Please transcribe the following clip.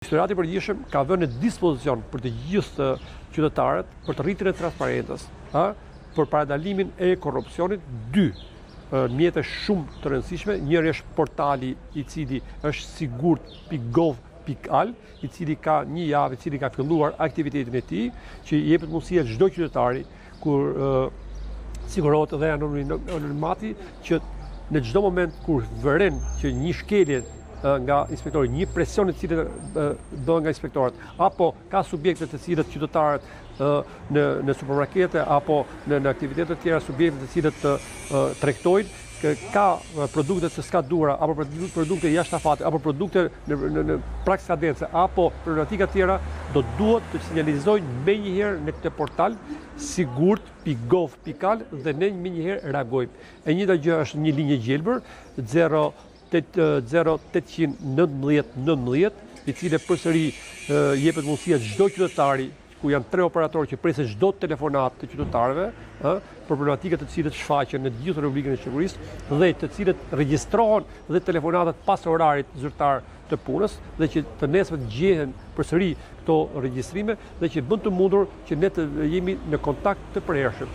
Inspektorati i Përgjithshëm ka vënë në dispozicion për të gjithë qytetarët për të rritjen e transparencës, për paradalimin e korrupsionit dy mjete shumë të rëndësishme. Njëri është portali i cili është sigurt.gov.al, i cili ka një javë, i cili ka filluar aktivitetin e tij, që jepet mundësia çdo qytetari kur sigurohet dhe anonimati që në çdo moment kur vëren që një shkelje nga inspektori, një presion i cili do nga inspektorët, apo ka subjekte të cilët qytetarët në supermarkete apo në aktivitete të tjera, subjekte të cilët tregtojnë ka produkte të skaduara apo produkte jashtëafate apo produkte në prag skadence apo problematika të tjera, do duhet të sinjalizojnë menjëherë në këtë portal sigurt.gov.al dhe ne menjëherë reagojmë. E njëjta gjë është një linjë gjelbër 0819 i cili përsëri jepet mundësia çdo qytetari, ku janë 3 operatorë që presin çdo telefonat të qytetarëve për problematikat të cilët shfaqen në të gjithë rubrikën e sigurisë dhe të cilët regjistrohen dhe telefonatat pas orarit zyrtar të punës dhe që të nesër gjehen përsëri këto regjistrime dhe që bën të mundur që ne të jemi në kontakt të përhershëm.